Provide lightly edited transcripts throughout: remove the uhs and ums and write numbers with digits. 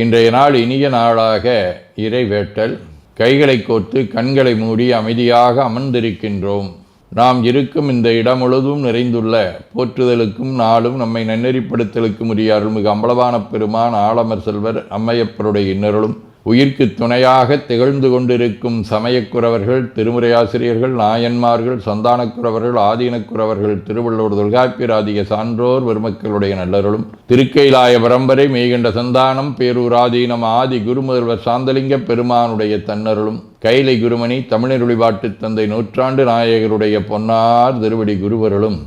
இன்றைய நாள் இனிய நாளாக இறைவேட்டல். கைகளை கோர்த்து கண்களை மூடி அமைதியாக அமர்ந்திருக்கின்றோம். நாம் இருக்கும் இந்த இடம் முழுதும் நிறைந்துள்ள போற்றுதலுக்கும் நாளும் நம்மை நன்னெறிப்படுத்தலுக்கும் உரிய அருள்மிகு அம்பலவான பெருமான் ஆலமர் செல்வர் அம்மையப்பருடைய இன்னருளும் உயிர்க்கு துணையாக திகழ்ந்து கொண்டிருக்கும் சமயக்குறவர்கள், திருமுறையாசிரியர்கள், நாயன்மார்கள், சந்தானக்குறவர்கள், ஆதீனக்குறவர்கள், திருவள்ளூர் தொல்காப்பியராதிய சான்றோர் பெருமக்களுடைய நல்லருளும் திருக்கைலாய பரம்பரை மெய்கண்ட சந்தானம் பேரூராதீனம் ஆதி குருமுதல்வர் சாந்தலிங்க பெருமானுடைய தன்னருளும் கைலை குருமணி தமிழருளிபாட்டு தந்தை நூற்றாண்டு நாயகருடைய பொன்னார் திருவடி குருவருளும்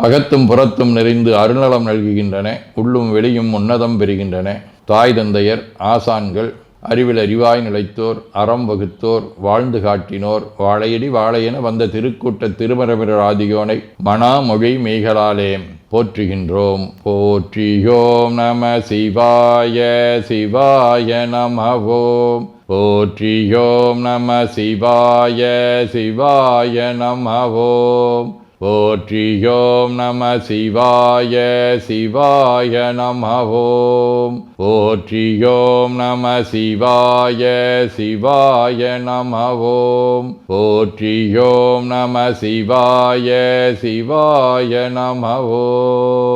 அகத்தும் புறத்தும் நிறைந்து அருநலம் நல்குகின்றன. உள்ளும் வெளியும் உன்னதம் பெறுகின்றன. தாய் தந்தையர், ஆசான்கள், அறிவில் அறிவாய் நிலைத்தோர், அறம் வகுத்தோர், வாழ்ந்து காட்டினோர், வாழையடி வாழையென வந்த திருக்கூட்ட திருமரபிரர் ஆதியோனை மனாமொழி மெய்களாலே போற்றுகின்றோம். போற்றியோம் நம சிவாய சிவாய நமவோம். போற்றியோம் நம சிவாய சிவாய நமவோம். போற்றியோம் நம சிவாய சிவாய நமவோம். போற்றியோம் நம சிவாய சிவாய நமவோம். போற்றியோம் நம சிவாய சிவாய நமவோம்.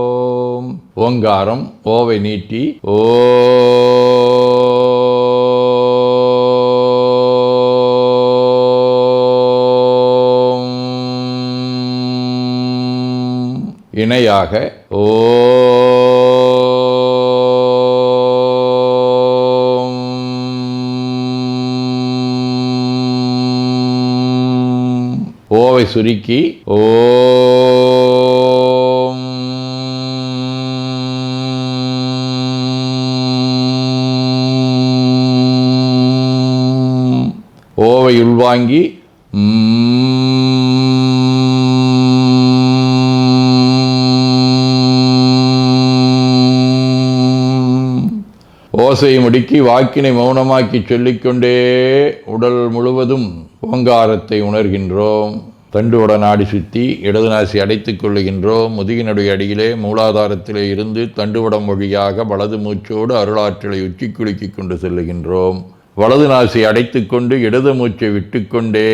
ஓங்காரம் ஓவை நீட்டி ஓ இணையாக ஓம். ஓவை சுருக்கி ஓம். ஓவை உள்வாங்கி ஓசையை முடுக்கி வாக்கினை மௌனமாக்கி சொல்லிக்கொண்டே உடல் முழுவதும் ஓங்காரத்தை உணர்கின்றோம். தண்டுவட நாடி சுற்றி இடது நாசி அடைத்துக் கொள்ளுகின்றோம். முதுகினுடைய அடியிலே மூலாதாரத்திலே இருந்து தண்டுவடம் வழியாக வலது மூச்சோடு அருளாற்றலை உச்சி குலுக்கி கொண்டு செல்லுகின்றோம். வலது நாசி அடைத்து கொண்டு இடது மூச்சை விட்டுக்கொண்டே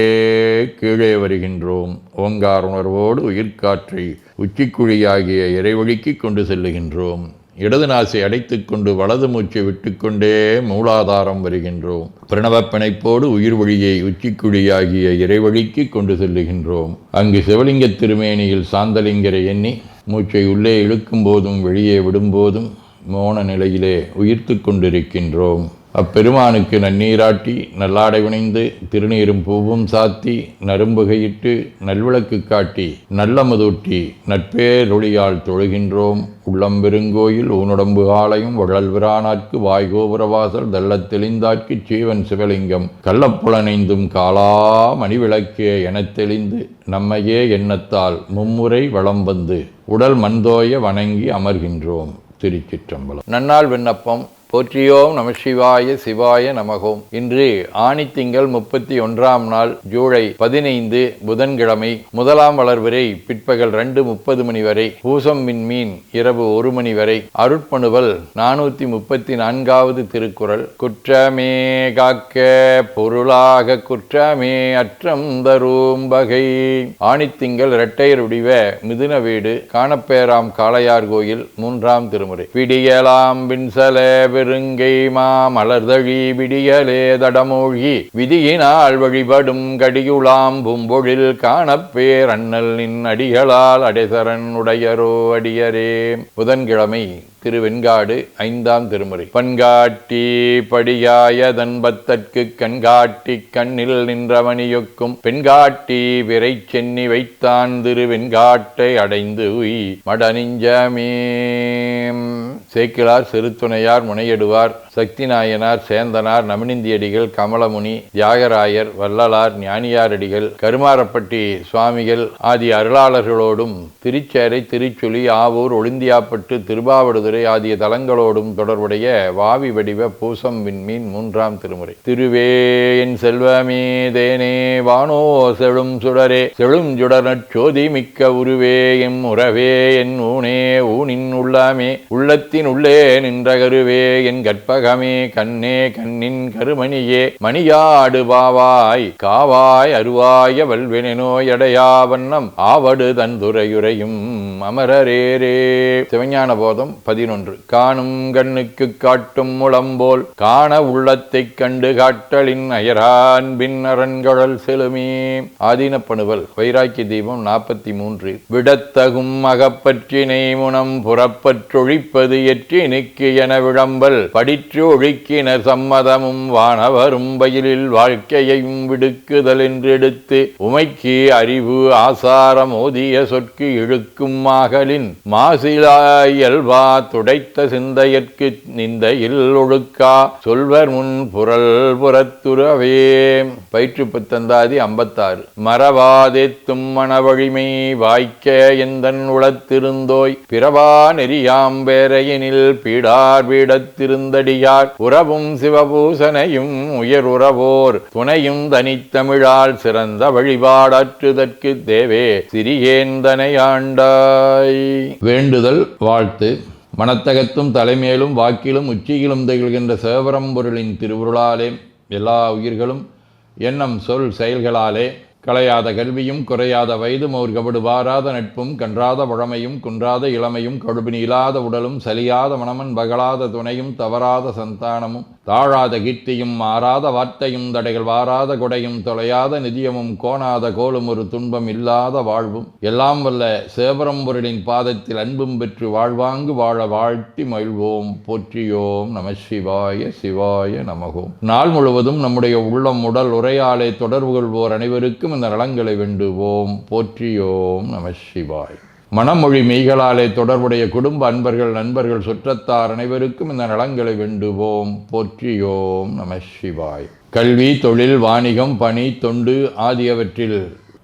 கீழே வருகின்றோம். ஓங்கார உணர்வோடு உயிர்காற்றை உச்சிக்குழியாகிய இறைவழிக்கு கொண்டு செல்லுகின்றோம். இடது நாசை அடைத்து கொண்டு வலது மூச்சை விட்டுக்கொண்டே மூலாதாரம் வருகின்றோம். பிரணவ பிணைப்போடு உயிர் வழியை உச்சிக்குழியாகிய இறைவழிக்கு கொண்டு செல்லுகின்றோம். அங்கு சிவலிங்க திருமேனியில் சாந்தலிங்கரை எண்ணி மூச்சை உள்ளே இழுக்கும் போதும் வெளியே விடும்போதும் மோன நிலையிலே உயிர்த்து கொண்டிருக்கின்றோம். அப்பெருமானுக்கு நன்னீராட்டி நல்லாடை வினைந்து திருநீரும் பூவும் சாத்தி நரும்புகையிட்டு நல்விளக்கு காட்டி நல்லமதூட்டி நட்பேரொழியால் தொழுகின்றோம். உள்ளம்பெருங்கோயில் ஊனுடம்பு ஆலயம் வள்ளல்விரானார்க்கு வாய்கோபுரவாசல் தள்ளத் தெளிந்தார்க்கு சீவன் சிவலிங்கம் கள்ளப்புலனைந்தும் காலா மணிவிளக்கே எனத் தெளிந்து நம்மையே எண்ணத்தால் மும்முறை வளம் வந்து உடல் மண்தோய வணங்கி அமர்கின்றோம். திருச்சிற்றம்பலம். நன்னாள் விண்ணப்பம். போற்றியோம் நம சிவாய சிவாய நமகோம். இன்று ஆணித்திங்கள் 31ஆம் நாள் ஜூலை 15 புதன்கிழமை. முதலாம் வளர்விரை பிற்பகல் 2:30 மணி வரை. பூசம் விண்மீன் இரவு 1 மணி வரை. அருட்பணுவல் 434வது திருக்குறள். குற்றமே காக்க பொருளாக குற்றமே அற்றம் தரும் வகை. ஆணித்திங்கள் இரட்டையருடிவ மிதுன வீடு காணப்பேராம் காளையார் கோயில் 3ஆம் திருமுறை. விடியலாம் விண்சல பெருங்கை மாமலர்தழி விடியலே தடமூழ்கி விதியினால் வழிபடும் கடியுளாம் பூம்பொழில் காணப்பேர் அண்ணல் நின் அடிகளால் அடைசரன் உடையரோ அடியரே. புதன்கிழமை. திருவெண்காடு 5ஆம் திருமுறை. பண்காட்டி படியாய தன்பத்தற்கு கண்காட்டி கண்ணில் நின்றவனியொக்கும் பெண்காட்டி விரை சென்னி வைத்தான் திருவெண்காட்டை அடைந்து உய் மடனிஞ்சமே. சேக்கிழார், சிறுத்துணையார், முனையெடுவார், சக்தி நாயனார், சேந்தனார், நமினிந்தியடிகள், கமலமுனி, தியாகராயர், வள்ளலார், ஞானியாரடிகள், கருமாரப்பட்டி சுவாமிகள் ஆதி அருளாளர்களோடும் திருச்சேரை, திருச்சுழி, ஆவூர், ஒளிந்தியாப்பட்டு, திருபாவடுதுறை, திருநீறு ஆகிய தலங்களோடும் தொடர்புடைய வாவி வடிவ பூசம் விண்மீன் 3ஆம் திருமுறை. திருவே என் செல்வமே தேனே வானோ செழும் சுடரே செழும் சுடர்நற் சோதி மிக்க உருவே எம் உறவே என் ஊனே ஊனின் உள்ளாமே உள்ளத்தின் உள்ளே நின்ற கருவே என் கற்பகமே கண்ணே கண்ணின் கருமணியே மணியாடு பாவாய் காவாய் அருவாய வல்வெனோயடையா வண்ணம் ஆவடு தன் துறையுரையும் அமரரேரே. சிவஞான போதம் 11. காணும் கண்ணுக்கு காட்டும் முளம்போல் காண உள்ளத்தைக் கண்டு காட்டலின் அயரான் பின் அரண்கழல் செலுமே. ஆதீனப்பணுவல் வைராக்கிய தீபம் 43. விடத்தகும் அகப்பற்றினை முனம் புறப்பற்றொழிப்பது எற்றினுக்கு என விளம்பல் படிற்று ஒழிக்கினர் சம்மதமும் வானவரும் பயிலில் வாழ்க்கையையும் விடுக்குதல் என்றெடுத்து உமைக்கு அறிவு ஆசாரம் ஓதிய சொற்கு இழுக்கும் மாகலின் மாசிலாயல்வா துடைத்த சிந்தையற்கு நிந்தையில் ஒழுக்கா சொல்வர் முன் புரல் புறத்துறவே. பயிற்று பத்தந்தாதி 56. மறவாதேத்தும் மனவழிமை வாய்க்க எந்தன் உளத்திருந்தோய் பிறவா நெறியாம் பேரையினில் பீடார் பீடத்திருந்தடியார் உறவும் சிவபூசனையும் உயர் உறவோர் துணையும் தனித்தமிழால் சிறந்த வழிபாடாற்றுதற்கு தேவே சிறியேந்தனை ஆண்டாய். வேண்டுதல் வாழ்த்து. மனத்தகத்தும் தலைமேலும் வாக்கிலும் உச்சியிலும் திகழ்கின்ற சிவபரம்பொருளின் திருவுருளாலே எல்லா உயிர்களும் எண்ணம் சொல் செயல்களாலே களையாத கல்வியும் குறையாத வயதும் ஓர் கபடு வாராத நட்பும் கன்றாத வழமையும் குன்றாத இளமையும் கடுபினி இல்லாத உடலும் சலியாத மனமன் பகலாத துணையும் தவறாத சந்தானமும் தாழாத கீர்த்தியும் மாறாத வார்த்தையும் தடைகள் வாராத கொடையும் தொலையாத நிதியமும் கோணாத கோலும் ஒரு துன்பம் இல்லாத வாழ்வும் எல்லாம் வல்ல சிவபரம்பொருளின் பாதத்தில் அன்பும் பெற்று வாழ்வாங்கு வாழ வாழ்த்தி மகிழ்வோம். போற்றியோம் நம சிவாய சிவாய நமகோம். நாள் முழுவதும் நம்முடைய உள்ளம் உடல் உரையாலே தொடர்பு கொள்வோர் அனைவருக்கும் இந்த நலங்களை வேண்டுவோம். போற்றியோம் நம சிவாய். மனமொழி மெய்களாலே தொடர்புடைய குடும்ப அன்பர்கள் நண்பர்கள் சுற்றத்தார் அனைவருக்கும் இந்த நலங்களை வேண்டுவோம். போற்றியோம் நம சிவாய். கல்வி தொழில் வாணிகம் பணி தொண்டு ஆகியவற்றில்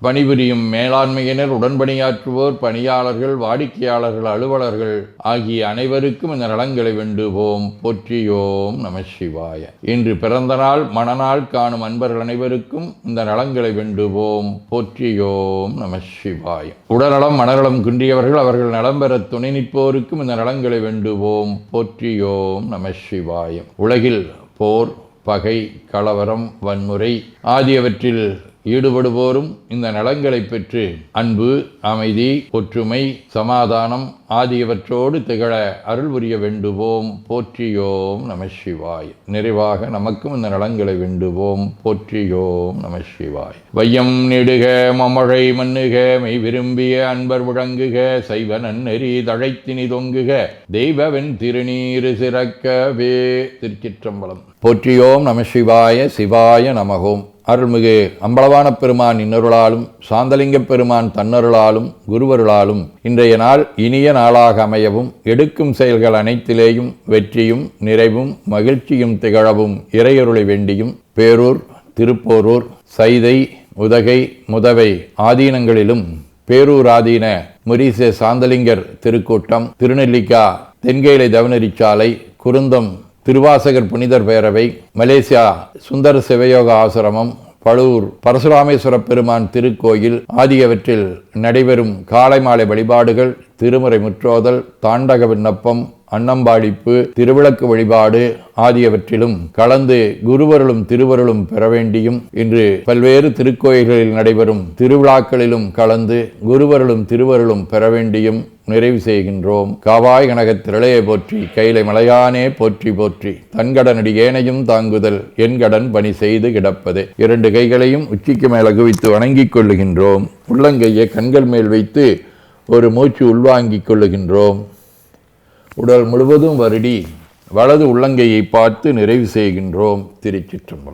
பணிபுரியும் மேலாண்மையினர் உடன்பணியாற்றுவோர் பணியாளர்கள் வாடிக்கையாளர்கள் அலுவலர்கள் ஆகிய அனைவருக்கும் இந்த நலங்களை வேண்டுவோம். போற்றியோம் நம சிவாய. இன்று பிறந்த நாள் மணநாள் காணும் அன்பர்கள் அனைவருக்கும் இந்த நலங்களை வேண்டுவோம். போற்றியோம் நம சிவாய. உடல்நலம் மனநலம் குன்றியவர்கள் அவர்கள் நலம் பெற துணை நிற்போருக்கும் இந்த நலங்களை வேண்டுவோம். போற்றியோம் நம சிவாய. உலகில் போர் பகை கலவரம் வன்முறை ஆகியவற்றில் ஈடுபடுவோரும் இந்த நலங்களை பெற்று அன்பு அமைதி ஒற்றுமை சமாதானம் ஆகியவற்றோடு திகழ அருள் புரிய வேண்டுவோம். போற்றியோம் நம சிவாய். நிறைவாக நமக்கும் இந்த நலங்களை வேண்டுவோம். போற்றியோம் நம சிவாய். வையம் நெடுக மமழை மண்ணுக மெய் விரும்பிய அன்பர் முழங்குக சைவ நன்னெறி தழைத்தினி தொங்குக தெய்வவென் திருநீரு சிறக்கவே. திருச்சிற்றம்பலம். போற்றியோம் நம சிவாய சிவாய நமகோம். அருள்மிகு அம்பலவான பெருமான் இன்னருளாலும் சாந்தலிங்க பெருமான் தன்னருளாலும் குருவருளாலும் இன்றைய நாள் இனிய நாளாக அமையவும் எடுக்கும் செயல்கள் அனைத்திலேயும் வெற்றியும் நிறைவும் மகிழ்ச்சியும் திகழவும் இறையருளை வேண்டியும் பேரூர் திருப்போரூர் சைதை உதகை முதவை ஆதீனங்களிலும் பேரூர் ஆதீன முரீச சாந்தலிங்கர் திருக்கூட்டம் திருநெல்லிக்கா தென்கேலை தவனரிச்சாலை குருந்தம் திருவாசகர் புனிதர் பேரவை மலேசியா சுந்தர சிவயோக ஆசிரமம் பழுவூர் பரசுராமேஸ்வர பெருமான் திருக்கோயில் ஆகியவற்றில் நடைபெறும் காலை மாலை வழிபாடுகள் திருமுறை முற்றோதல் தாண்டக விண்ணப்பம் அன்னம்பாடிப்பு திருவிளக்கு வழிபாடு ஆகியவற்றிலும் கலந்து குருவருளும் திருவருளும் பெற வேண்டியும் இன்று பல்வேறு திருக்கோயில்களில் நடைபெறும் திருவிழாக்களிலும் கலந்து குருவருளும் திருவருளும் பெற வேண்டியும் நிறைவு செய்கின்றோம். காவாய் கனகத் திரளையை போற்றி கைலை மலையானே போற்றி போற்றி தன்கடனடி ஏனையும் தாங்குதல் என் கடன் பணி செய்து கிடப்பது. 2 கைகளையும் உச்சிக்கு மேல் குவித்து வணங்கிக் கொள்ளுகின்றோம். உள்ளங்கையை கண்கள் மேல் வைத்து ஒரு மூச்சு உள்வாங்கிக் கொள்ளுகின்றோம். உடல் முழுவதும் வருடி வலது உள்ளங்கையை பார்த்து நிறைவு செய்கின்றோம். திருச்சிற்றம்பலம்.